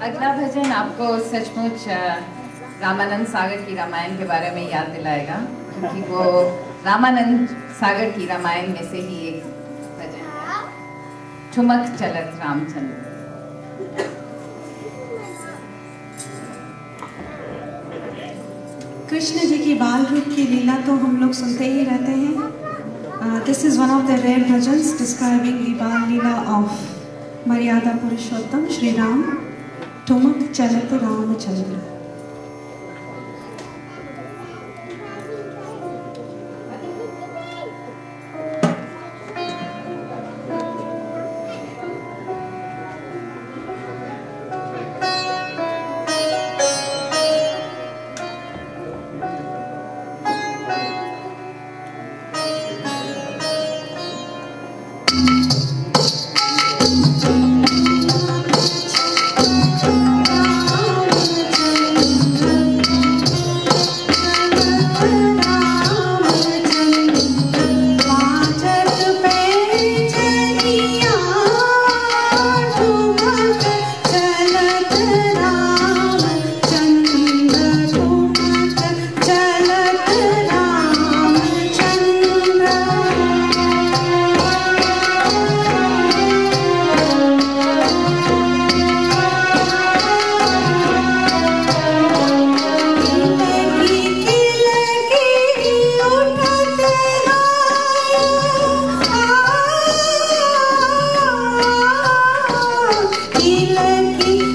अगला भजन आपको सचमुच रामानंद सागर की रामायण के बारे में याद दिलाएगा, क्योंकि वो रामानंद सागर की रामायण में से ही एक भजन है, ठुमक चलत रामचंद्र। कृष्ण जी की बाल रूप की लीला तो हम लोग सुनते ही रहते हैं। This is one of the rare bhajans describing the Bal Leela of मर्यादा पुरुषोत्तम श्री राम, ठुमक चलत रामचंद्र। की